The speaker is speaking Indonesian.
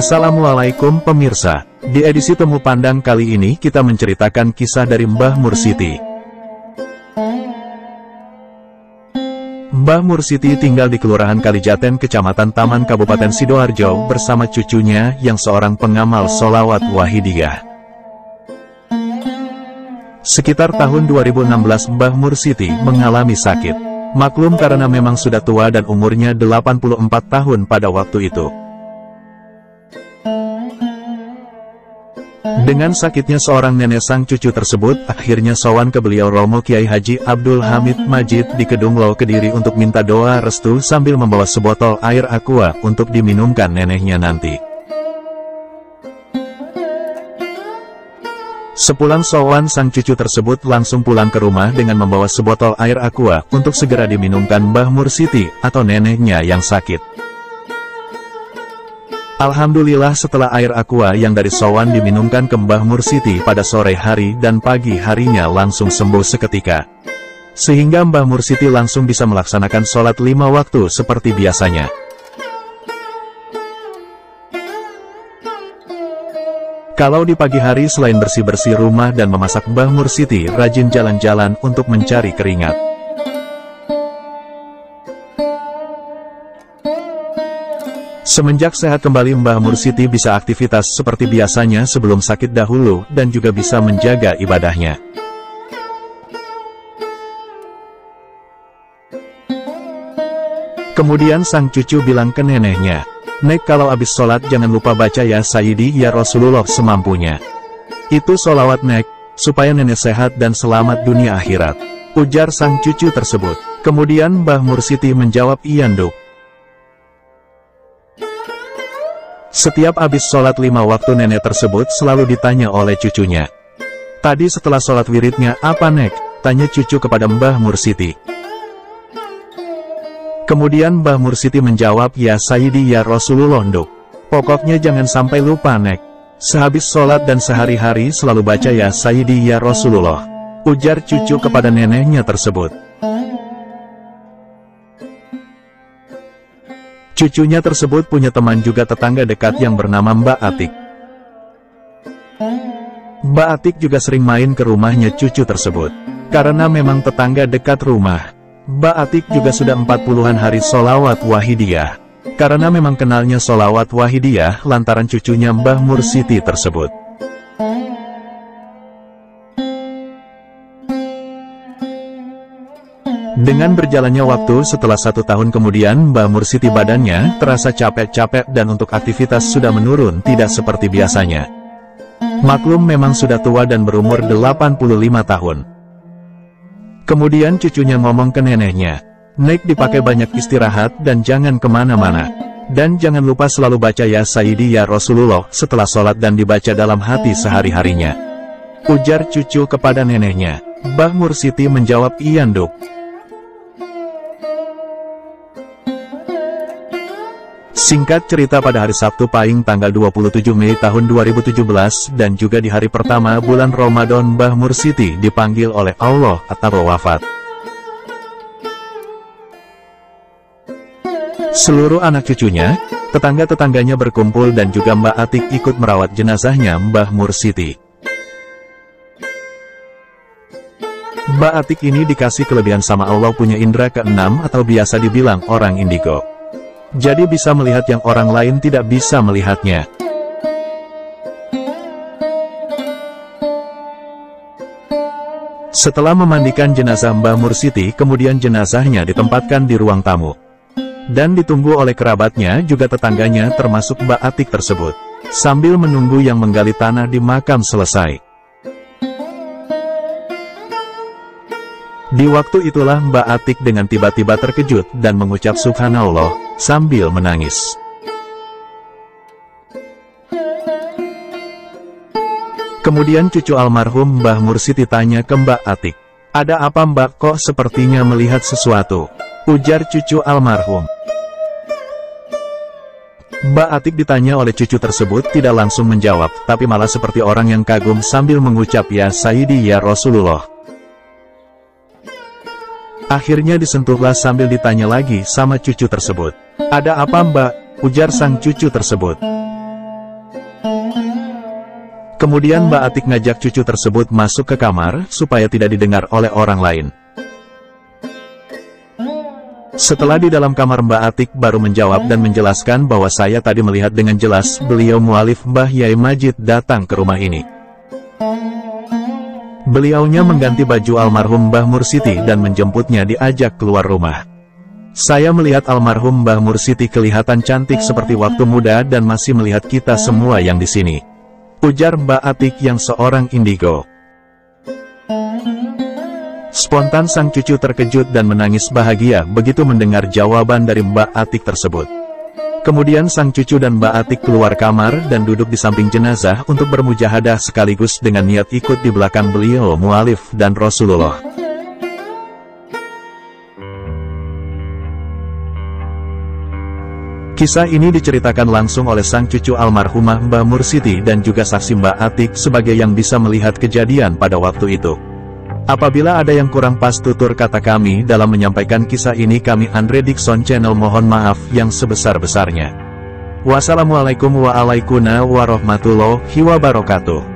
Assalamualaikum pemirsa, di edisi Temu Pandang kali ini kita menceritakan kisah dari Mbah Mursiti. Mbah Mursiti tinggal di Kelurahan Kalijaten, Kecamatan Taman, Kabupaten Sidoarjo bersama cucunya yang seorang pengamal sholawat Wahidiyah. Sekitar tahun 2016 Mbah Mursiti mengalami sakit. Maklum karena memang sudah tua dan umurnya 84 tahun pada waktu itu. Dengan sakitnya seorang nenek sang cucu tersebut, akhirnya sowan ke beliau Romo Kiai Haji Abdul Hamid Majid di Kedung Lo Kediri untuk minta doa restu sambil membawa sebotol air aqua untuk diminumkan neneknya nanti. Sepulang sowan, sang cucu tersebut langsung pulang ke rumah dengan membawa sebotol air aqua untuk segera diminumkan Mbah Mursiti atau neneknya yang sakit. Alhamdulillah setelah air aqua yang dari sowan diminumkan ke Mbah Mursiti pada sore hari dan pagi harinya langsung sembuh seketika. Sehingga Mbah Mursiti langsung bisa melaksanakan sholat 5 waktu seperti biasanya. Kalau di pagi hari selain bersih-bersih rumah dan memasak, Mbah Mursiti rajin jalan-jalan untuk mencari keringat. Semenjak sehat kembali, Mbah Mursiti bisa aktivitas seperti biasanya sebelum sakit dahulu dan juga bisa menjaga ibadahnya. Kemudian sang cucu bilang ke neneknya, "Nek, kalau habis sholat jangan lupa baca ya Sayyidi ya Rasulullah semampunya. Itu sholawat Nek, supaya nenek sehat dan selamat dunia akhirat," ujar sang cucu tersebut. Kemudian Mbah Mursiti menjawab, "Iya Nduk." Setiap habis sholat 5 waktu nenek tersebut selalu ditanya oleh cucunya, "Tadi setelah sholat wiridnya apa Nek?" tanya cucu kepada Mbah Mursiti. Kemudian Mbah Mursiti menjawab, "Ya Sayyidi ya Rasulullah Nduk. Pokoknya jangan sampai lupa Nek. Sehabis sholat dan sehari-hari selalu baca ya Sayyidi ya Rasulullah," ujar cucu kepada neneknya tersebut. Cucunya tersebut punya teman juga tetangga dekat yang bernama Mbak Atik. Mbak Atik juga sering main ke rumahnya cucu tersebut. Karena memang tetangga dekat rumah, Mbak Atik juga sudah 40-an hari sholawat Wahidiyah. Karena memang kenalnya sholawat Wahidiyah lantaran cucunya Mbah Mursiti tersebut. Dengan berjalannya waktu, setelah 1 tahun kemudian Mbah Mursiti badannya terasa capek-capek dan untuk aktivitas sudah menurun tidak seperti biasanya. Maklum memang sudah tua dan berumur 85 tahun. Kemudian cucunya ngomong ke neneknya, "Nek, dipakai banyak istirahat dan jangan kemana-mana. Dan jangan lupa selalu baca ya Sayyidi ya Rasulullah setelah sholat dan dibaca dalam hati sehari-harinya," ujar cucu kepada neneknya. Mbah Mursiti menjawab, "Iya Nduk." Singkat cerita, pada hari Sabtu Pahing tanggal 27 Mei tahun 2017 dan juga di hari pertama bulan Ramadan, Mbah Mursiti dipanggil oleh Allah atau wafat. Seluruh anak cucunya, tetangga-tetangganya berkumpul dan juga Mbak Atik ikut merawat jenazahnya Mbah Mursiti. Mbak Atik ini dikasih kelebihan sama Allah, punya indera keenam atau biasa dibilang orang indigo. Jadi bisa melihat yang orang lain tidak bisa melihatnya. Setelah memandikan jenazah Mbah Mursiti, kemudian jenazahnya ditempatkan di ruang tamu. Dan ditunggu oleh kerabatnya juga tetangganya termasuk Mbak Atik tersebut. Sambil menunggu yang menggali tanah di makam selesai. Di waktu itulah Mbak Atik dengan tiba-tiba terkejut dan mengucap Subhanallah sambil menangis. Kemudian cucu almarhum Mbah Mursiti tanya ke Mbak Atik, "Ada apa Mbak, kok sepertinya melihat sesuatu?" ujar cucu almarhum. Mbak Atik ditanya oleh cucu tersebut tidak langsung menjawab, tapi malah seperti orang yang kagum sambil mengucap ya Sayyidi ya Rasulullah. Akhirnya disentuhlah sambil ditanya lagi sama cucu tersebut. "Ada apa Mbak?" ujar sang cucu tersebut. Kemudian Mbak Atik ngajak cucu tersebut masuk ke kamar, supaya tidak didengar oleh orang lain. Setelah di dalam kamar, Mbak Atik baru menjawab dan menjelaskan bahwa saya tadi melihat dengan jelas beliau mualif Mbah Yai Majid datang ke rumah ini. Beliaunya mengganti baju almarhum Mbah Mursiti dan menjemputnya diajak keluar rumah. Saya melihat almarhum Mbah Mursiti kelihatan cantik seperti waktu muda dan masih melihat kita semua yang di sini, ujar Mbak Atik yang seorang indigo. Spontan sang cucu terkejut dan menangis bahagia begitu mendengar jawaban dari Mbak Atik tersebut. Kemudian sang cucu dan Mbak Atik keluar kamar dan duduk di samping jenazah untuk bermujahadah sekaligus dengan niat ikut di belakang beliau mualif dan Rasulullah. Kisah ini diceritakan langsung oleh sang cucu almarhumah Mbah Mursiti dan juga saksi Mbak Atik sebagai yang bisa melihat kejadian pada waktu itu. Apabila ada yang kurang pas tutur kata kami dalam menyampaikan kisah ini, kami Andre Dixon Channel mohon maaf yang sebesar-besarnya. Wassalamualaikum warahmatullahi wabarakatuh.